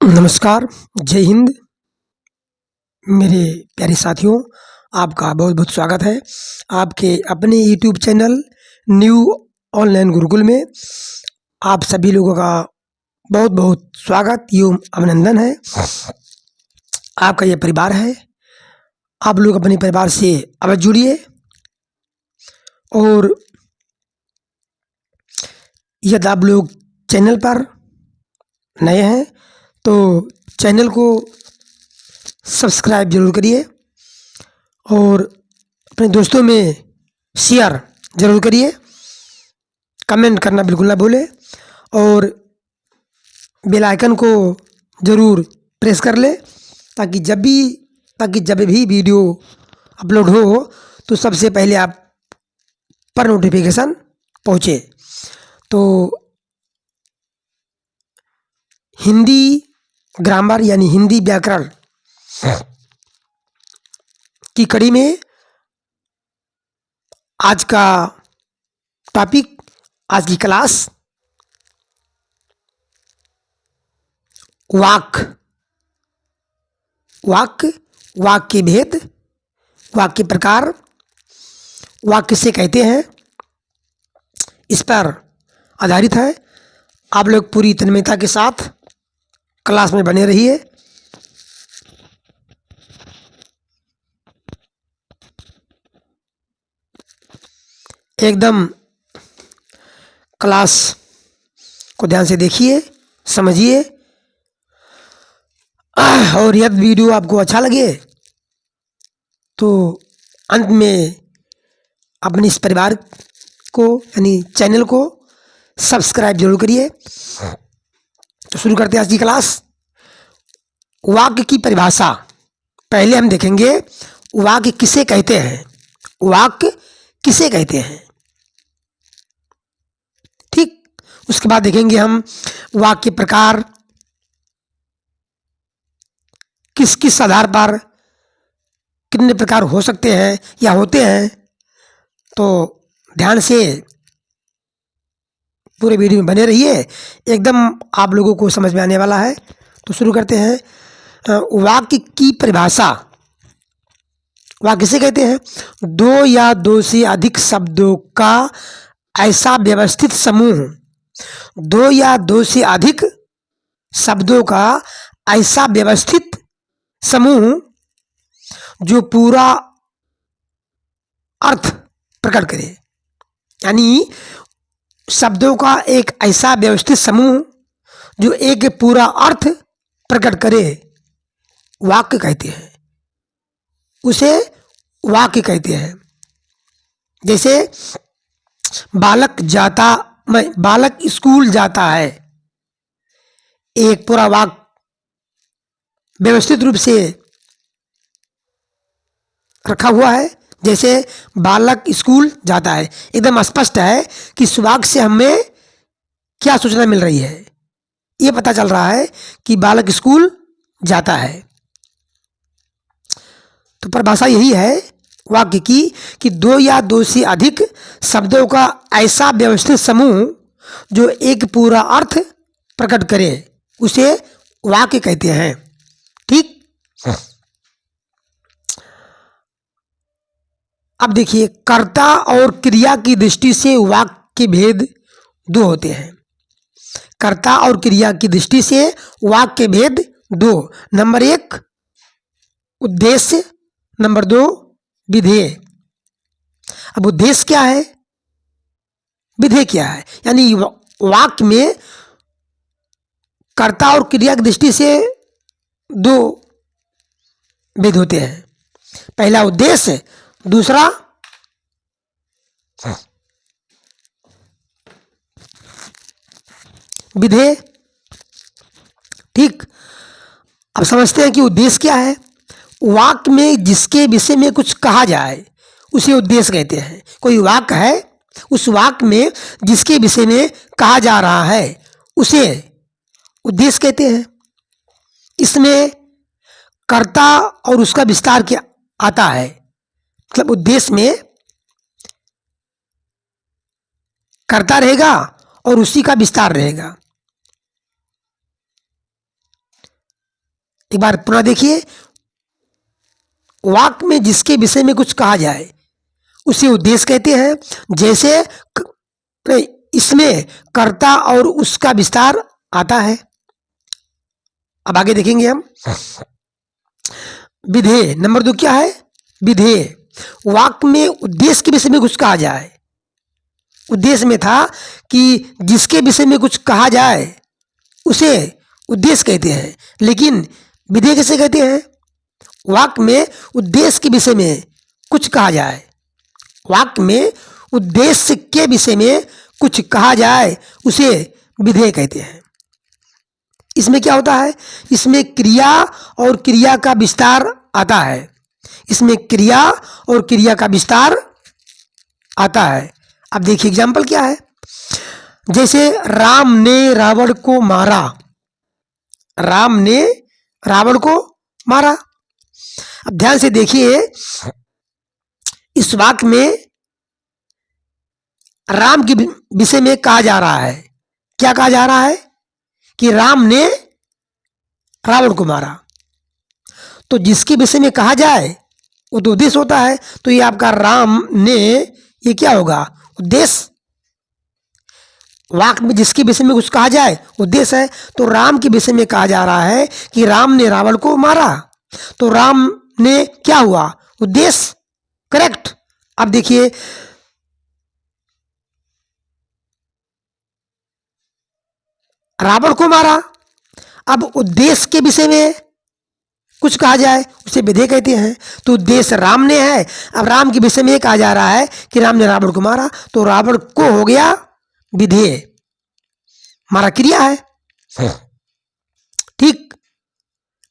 नमस्कार, जय हिंद मेरे प्यारे साथियों। आपका बहुत बहुत स्वागत है आपके अपने YouTube channel new online Gurukul में। आप सभी लोगों का बहुत बहुत स्वागत एवं अभिनंदन है। आपका यह परिवार है, आप लोग अपने परिवार से अवश्य जुड़िए। और यदि आप लोग चैनल पर नए हैं तो चैनल को सब्सक्राइब जरूर करिए और अपने दोस्तों में शेयर जरूर करिए। कमेंट करना बिल्कुल ना भूलें और बेल आइकन को ज़रूर प्रेस कर लें ताकि जब भी वीडियो अपलोड हो तो सबसे पहले आप पर नोटिफिकेशन पहुँचे। तो हिंदी ग्रामर यानी हिंदी व्याकरण की कड़ी में आज का टॉपिक, आज की क्लास वाक्य वाक्य भेद, वाक्य प्रकार, वाक्य से कहते हैं, इस पर आधारित है। आप लोग पूरी तन्मयता के साथ क्लास में बने रहिए। एकदम क्लास को ध्यान से देखिए, समझिए और यदि वीडियो आपको अच्छा लगे तो अंत में अपने इस परिवार को यानी चैनल को सब्सक्राइब जरूर करिए। तो शुरू करते हैं आज की क्लास। वाक्य की परिभाषा पहले हम देखेंगे, वाक्य किसे कहते हैं। वाक्य किसे कहते हैं, ठीक। उसके बाद देखेंगे हम वाक्य प्रकार, किस किस आधार पर कितने प्रकार हो सकते हैं या होते हैं। तो ध्यान से पूरे वीडियो में बने रहिए, एकदम आप लोगों को समझ में आने वाला है। तो शुरू करते हैं। वाक्य की परिभाषा। वाक्य किसे कहते हैं? दो या दो से अधिक शब्दों का ऐसा व्यवस्थित समूह। दो या दो से अधिक शब्दों का ऐसा व्यवस्थित समूह जो पूरा अर्थ प्रकट करे। यानी शब्दों का एक ऐसा व्यवस्थित समूह जो एक पूरा अर्थ प्रकट करे, वाक्य कहते हैं, उसे वाक्य कहते हैं। जैसे बालक स्कूल जाता है, एक पूरा वाक्य व्यवस्थित रूप से रखा हुआ है। जैसे बालक स्कूल जाता है, एकदम स्पष्ट है कि इस वाक्य से हमें क्या सूचना मिल रही है। ये पता चल रहा है कि बालक स्कूल जाता है। तो परिभाषा यही है वाक्य की कि दो या दो से अधिक शब्दों का ऐसा व्यवस्थित समूह जो एक पूरा अर्थ प्रकट करे, उसे वाक्य कहते हैं, ठीक। अब देखिए, कर्ता और क्रिया की दृष्टि से वाक्य के भेद दो होते हैं। कर्ता और क्रिया की दृष्टि से वाक्य के भेद दो। नंबर एक उद्देश्य, नंबर दो विधेय। अब उद्देश्य क्या है, विधेय क्या है? यानी वाक्य में कर्ता और क्रिया की दृष्टि से दो भेद होते हैं। पहला उद्देश्य, दूसरा विधेय, ठीक। अब समझते हैं कि उद्देश्य क्या है। वाक्य में जिसके विषय में कुछ कहा जाए उसे उद्देश्य कहते हैं। कोई वाक्य है, उस वाक्य में जिसके विषय में कहा जा रहा है उसे उद्देश्य कहते हैं। इसमें कर्ता और उसका विस्तार क्या आता है, मतलब उद्देश्य में कर्ता रहेगा और उसी का विस्तार रहेगा। एक बार पुनः देखिए, वाक्य में जिसके विषय में कुछ कहा जाए उसे उद्देश्य कहते हैं। जैसे इसमें कर्ता और उसका विस्तार आता है। अब आगे देखेंगे हम। विधेय नंबर 2 क्या है? विधेय, वाक्य में उद्देश्य के विषय में कुछ कहा जाए। उद्देश्य में था कि जिसके विषय में कुछ कहा जाए उसे उद्देश्य कहते हैं, लेकिन विधेय कैसे कहते हैं? वाक्य में उद्देश्य के विषय में कुछ कहा जाए, वाक्य में उद्देश्य के विषय में कुछ कहा जाए उसे विधेय कहते हैं। इसमें क्या होता है? इसमें क्रिया और क्रिया का विस्तार आता है। इसमें क्रिया और क्रिया का विस्तार आता है। अब देखिए एग्जाम्पल क्या है। जैसे राम ने रावण को मारा। राम ने रावण को मारा। अब ध्यान से देखिए, इस वाक्य में राम के विषय में कहा जा रहा है। क्या कहा जा रहा है? कि राम ने रावण को मारा। तो जिसके विषय में कहा जाए वो तो उद्देश्य होता है। तो ये आपका राम ने, ये क्या होगा? उद्देश्य। वाक्य में जिसके विषय में कुछ कहा जाए उद्देश्य है। तो राम के विषय में कहा जा रहा है कि राम ने रावण को मारा, तो राम ने क्या हुआ? उद्देश्य। करेक्ट। अब देखिए, रावण को मारा। अब उद्देश्य के विषय में कुछ कहा जाए उसे विधेय कहते हैं। तो उद्देश्य राम ने है। अब राम के विषय में कहा जा रहा है कि राम ने रावण को मारा, तो रावण को हो गया विधेय, मारा क्रिया है। ठीक।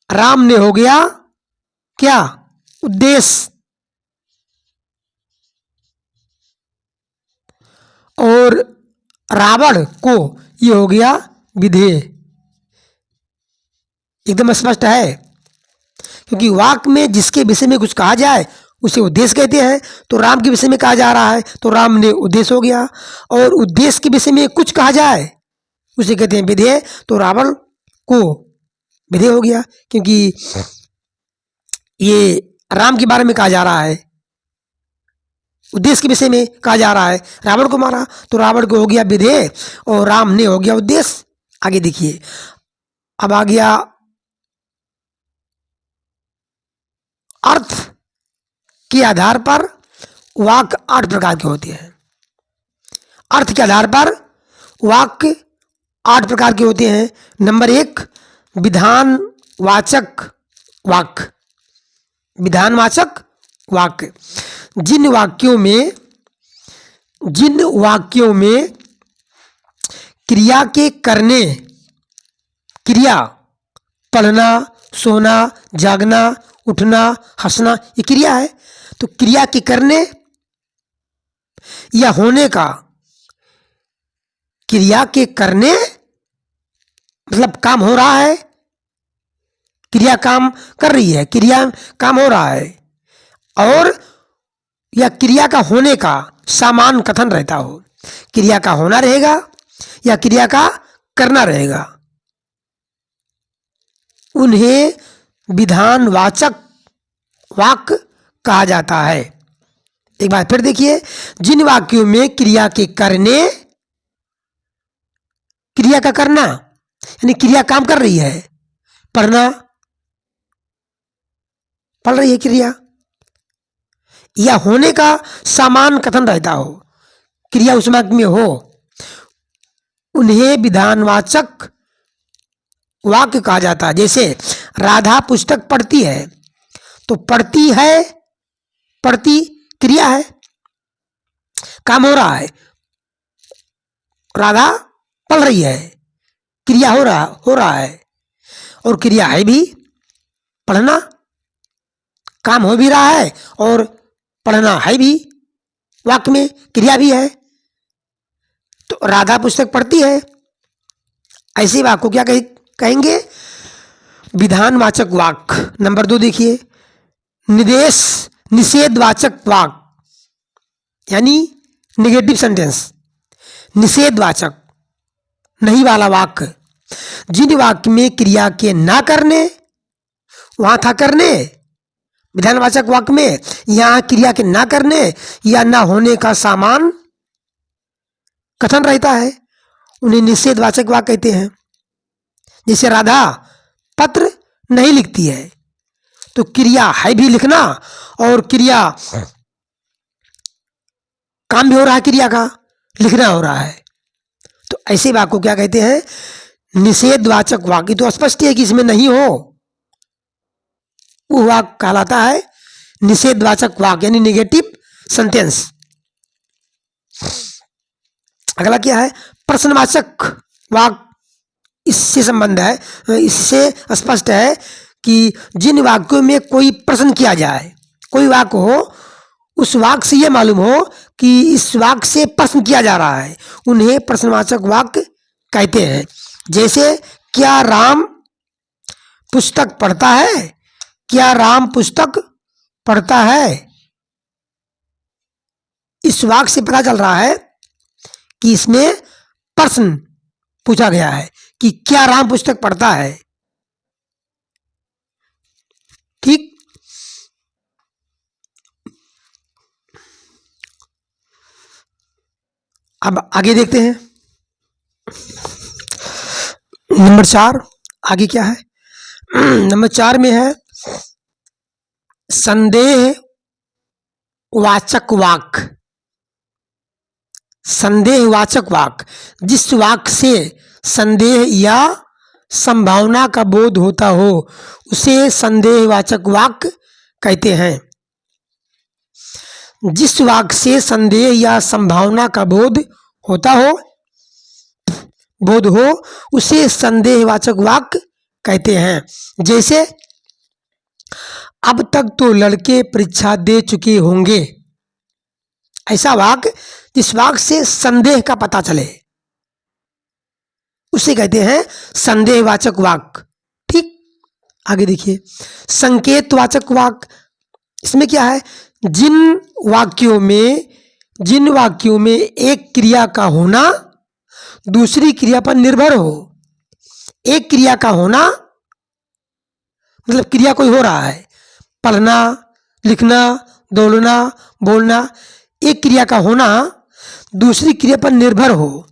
राम ने हो गया क्या? उद्देश्य। और रावण को ये हो गया विधेय। एकदम स्पष्ट है, क्योंकि वाक्य में जिसके विषय में कुछ कहा जाए उसे उद्देश्य कहते हैं। तो राम के विषय में कहा जा रहा है तो राम ने उद्देश्य हो गया। और उद्देश्य के विषय में कुछ कहा जाए उसे कहते हैं विधेय। तो रावण को विधेय हो गया, क्योंकि ये राम के बारे में कहा जा रहा है, उद्देश्य के विषय में कहा जा रहा है। रावण को मारा तो रावण को हो गया विधेय और राम ने हो गया उद्देश्य। आगे देखिए, अब आ गया अर्थ के आधार पर वाक्य 8 प्रकार के होते हैं। अर्थ के आधार पर वाक्य 8 प्रकार के होते हैं। नंबर 1, विधानवाचक वाक्य। विधानवाचक वाक्य, जिन वाक्यों में क्रिया के करने, क्रिया पढ़ना, सोना, जागना, उठना, हंसना, ये क्रिया है। तो क्रिया के करने या होने का, क्रिया के करने मतलब काम हो रहा है, क्रिया काम कर रही है, क्रिया काम हो रहा है, और या क्रिया का होने का समान कथन रहता हो। क्रिया का होना रहेगा या क्रिया का करना रहेगा, उन्हें विधानवाचक वाक्य कहा जाता है। एक बार फिर देखिए, जिन वाक्यों में क्रिया के करने, क्रिया का करना यानी क्रिया काम कर रही है, पढ़ना, पढ़ रही है क्रिया, या होने का समान कथन रहता हो, क्रिया उस वाक्य में हो, उन्हें विधानवाचक वाक्य कहा जाता है। जैसे राधा पुस्तक पढ़ती है, तो पढ़ती है, पढ़ती क्रिया है, काम हो रहा है, राधा पढ़ रही है, क्रिया हो रहा है, और क्रिया है भी पढ़ना, काम हो भी रहा है और पढ़ना है भी, वाक्य में क्रिया भी है। तो राधा पुस्तक पढ़ती है, ऐसे वाक्य को क्या कहेंगे? विधानवाचक वाक्य। नंबर 2 देखिए, निषेधवाचक वाक्य यानी नेगेटिव सेंटेंस, निषेधवाचक, नहीं वाला वाक्य, जिन वाक्य में क्रिया के ना करने वहां था करने, विधानवाचक वाक्य में यहाँ क्रिया के ना करने या ना होने का सामान कथन रहता है, उन्हें निषेधवाचक वाक्य कहते हैं। जैसे राधा पत्र नहीं लिखती है, तो क्रिया है भी लिखना और क्रिया काम भी हो रहा है, क्रिया का लिखना हो रहा है, तो ऐसे वाक्य को क्या कहते हैं? निषेधवाचक वाक्य। तो स्पष्ट है कि इसमें नहीं हो, वो वाक्य कहलाता है निषेधवाचक वाक्य, यानी नेगेटिव सेंटेंस। अगला क्या है? प्रश्नवाचक वाक्य। इससे संबंध है, इससे स्पष्ट है कि जिन वाक्यों में कोई प्रश्न किया जाए, कोई वाक्य हो, उस वाक्य से यह मालूम हो कि इस वाक्य से प्रश्न किया जा रहा है, उन्हें प्रश्नवाचक वाक्य कहते हैं। जैसे क्या राम पुस्तक पढ़ता है? क्या राम पुस्तक पढ़ता है? इस वाक्य से पता चल रहा है कि इसमें प्रश्न पूछा गया है कि क्या राम पुस्तक पढ़ता है। ठीक। अब आगे देखते हैं, नंबर 4 आगे क्या है? नंबर 4 में है संदेह वाचक वाक्य। संदेहवाचक वाक्य, जिस वाक्य से संदेह या संभावना का बोध होता हो, उसे संदेहवाचक वाक्य कहते हैं। जिस वाक्य से संदेह या संभावना का बोध हो, उसे संदेहवाचक वाक्य कहते हैं। जैसे अब तक तो लड़के परीक्षा दे चुके होंगे। ऐसा वाक्य जिस वाक्य से संदेह का पता चले, उसे कहते हैं संदेहवाचक वाक्य। ठीक। आगे देखिए, संकेतवाचक वाक्य। इसमें क्या है? जिन वाक्यों में एक क्रिया का होना दूसरी क्रिया पर निर्भर हो। एक क्रिया का होना मतलब क्रिया कोई हो रहा है, पढ़ना, लिखना, दौड़ना, बोलना, एक क्रिया का होना दूसरी क्रिया पर निर्भर हो,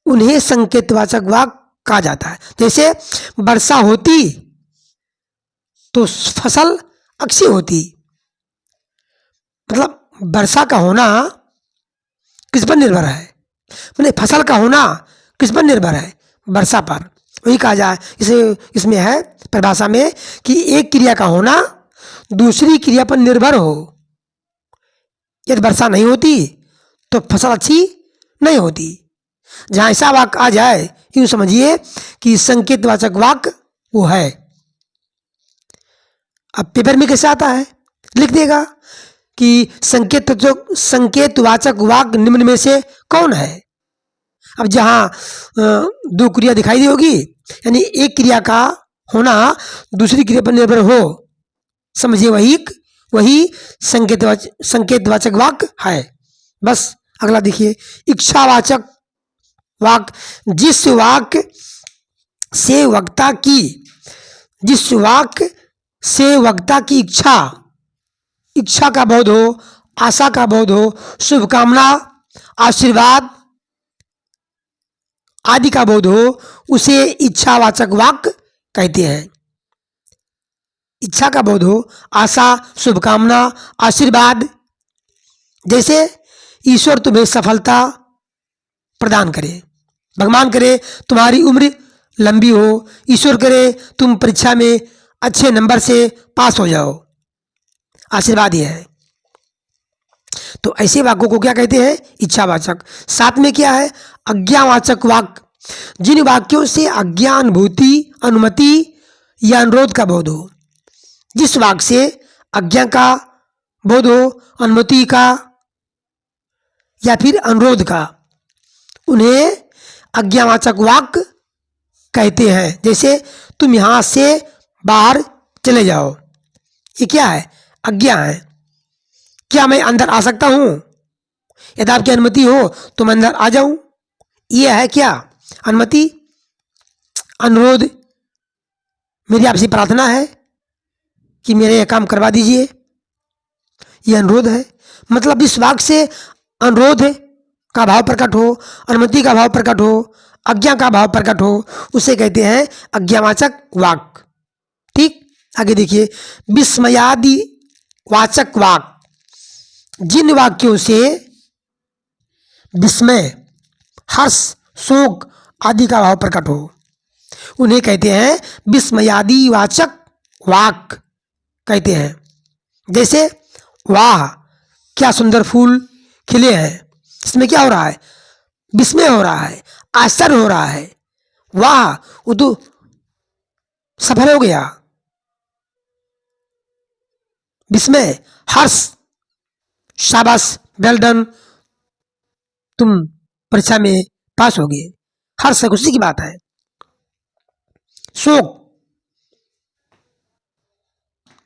उन्हें संकेतवाचक वाक्य कहा जाता है। जैसे वर्षा होती तो फसल अच्छी होती, मतलब वर्षा का होना किस पर निर्भर है? मतलब फसल का होना किस पर निर्भर है? वर्षा पर। वही कहा जाए, इसमें है परिभाषा में कि एक क्रिया का होना दूसरी क्रिया पर निर्भर हो। यदि वर्षा नहीं होती तो फसल अच्छी नहीं होती। जहां ऐसा वाक्य आ जाए, यूं समझिए कि संकेतवाचक वाक्य वो है। अब पेपर में कैसे आता है? लिख देगा कि संकेतवाचक वाक्य निम्न में से कौन है। अब जहां दो क्रिया दिखाई दी होगी, यानी एक क्रिया का होना दूसरी क्रिया पर निर्भर हो, समझिए वही संकेतवाचक वाक्य है। बस अगला देखिए, इच्छावाचक वाक्य। जिस वाक्य से वक्ता की इच्छा का बोध हो, आशा का बोध हो, शुभकामना, आशीर्वाद आदि का बोध हो, उसे इच्छावाचक वाक्य कहते हैं। इच्छा का बोध हो, आशा, शुभकामना, आशीर्वाद। जैसे ईश्वर तुम्हें सफलता प्रदान करे, भगवान करे तुम्हारी उम्र लंबी हो, ईश्वर करे तुम परीक्षा में अच्छे नंबर से पास हो जाओ, आशीर्वाद यह है। तो ऐसे वाक्यों को क्या कहते हैं? इच्छावाचक। साथ में क्या है? आज्ञावाचक वाक्य। जिन वाक्यों से आज्ञा, अनुभूति, अनुमति या अनुरोध का बोध हो। जिस वाक्य से आज्ञा का बोध हो, अनुमति का या फिर अनुरोध का, उन्हें आज्ञावाचक वाक्य कहते हैं। जैसे तुम यहां से बाहर चले जाओ, ये क्या है? आज्ञा है। क्या मैं अंदर आ सकता हूं? यदि आपकी अनुमति हो तो मैं अंदर आ जाऊं, यह है क्या? अनुमति। अनुरोध मेरी आपसे प्रार्थना है कि मेरे यह काम करवा दीजिए। यह अनुरोध है। मतलब इस वाक्य से अनुरोध का भाव प्रकट हो, अनुमति का भाव प्रकट हो, आज्ञा का भाव प्रकट हो, उसे कहते हैं आज्ञावाचक वाक्य। ठीक, आगे देखिए, विस्मयादि वाचक वाक्य, जिन वाक्यों से विस्मय, हर्ष, शोक आदि का भाव प्रकट हो, उन्हें कहते हैं विस्मयादि वाचक वाक्य कहते हैं। जैसे वाह क्या सुंदर फूल खिले हैं, इसमें क्या हो रहा है? विस्मय हो रहा है, आश्चर्य हो रहा है। वाह, वो तो सफल हो गया। विस्मय, हर्ष, शाबाश, वेल डन, तुम परीक्षा में पास हो गए, हर्ष है, खुशी की बात है। शोक,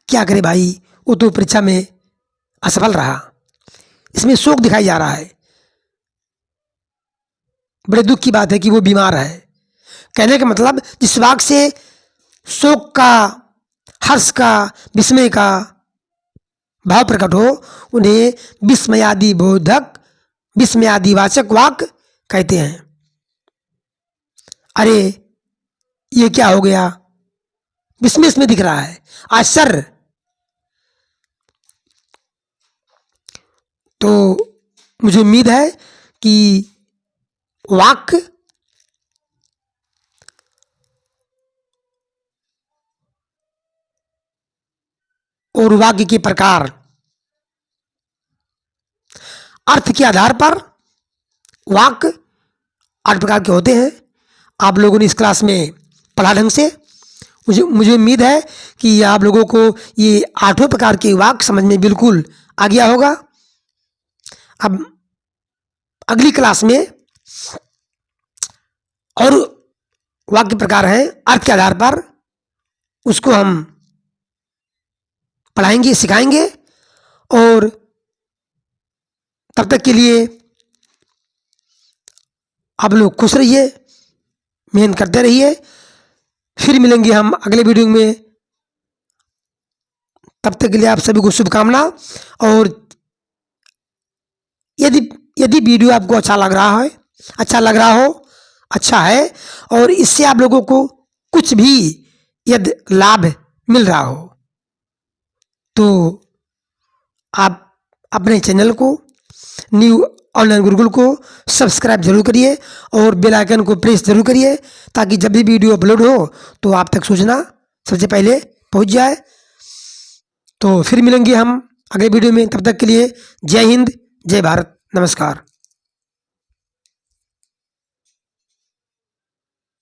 क्या करे भाई, वो तो परीक्षा में असफल रहा, इसमें शोक दिखाई जा रहा है। बड़े दुख की बात है कि वो बीमार है। कहने का मतलब जिस वाक्य से शोक का, हर्ष का, विस्मय का भाव प्रकट हो, उन्हें विस्मयादि बोधक, विस्मयादि वाचक वाक्य कहते हैं। अरे ये क्या हो गया, विस्मय इसमें दिख रहा है, आश्चर्य। तो मुझे उम्मीद है कि वाक्य और वाक्य के प्रकार, अर्थ के आधार पर वाक्य 8 प्रकार के होते हैं। आप लोगों ने इस क्लास में पढ़ा ढंग से। मुझे उम्मीद है कि आप लोगों को ये 8 प्रकार के वाक्य समझ में बिल्कुल आ गया होगा। अब अगली क्लास में और वाक्य प्रकार हैं अर्थ के आधार पर, उसको हम पढ़ाएंगे, सिखाएंगे। और तब तक के लिए आप लोग खुश रहिए, मेहनत करते रहिए। फिर मिलेंगे हम अगले वीडियो में। तब तक के लिए आप सभी को शुभकामना। और यदि वीडियो आपको अच्छा लग रहा है, अच्छा है, और इससे आप लोगों को कुछ भी यदि लाभ मिल रहा हो, तो आप अपने चैनल को, न्यू ऑनलाइन गुरुकुल को सब्सक्राइब जरूर करिए और बेल आइकन को प्रेस जरूर करिए, ताकि जब भी वीडियो अपलोड हो तो आप तक सूचना सबसे पहले पहुंच जाए। तो फिर मिलेंगे हम अगले वीडियो में। तब तक के लिए जय हिंद, जय भारत, नमस्कार।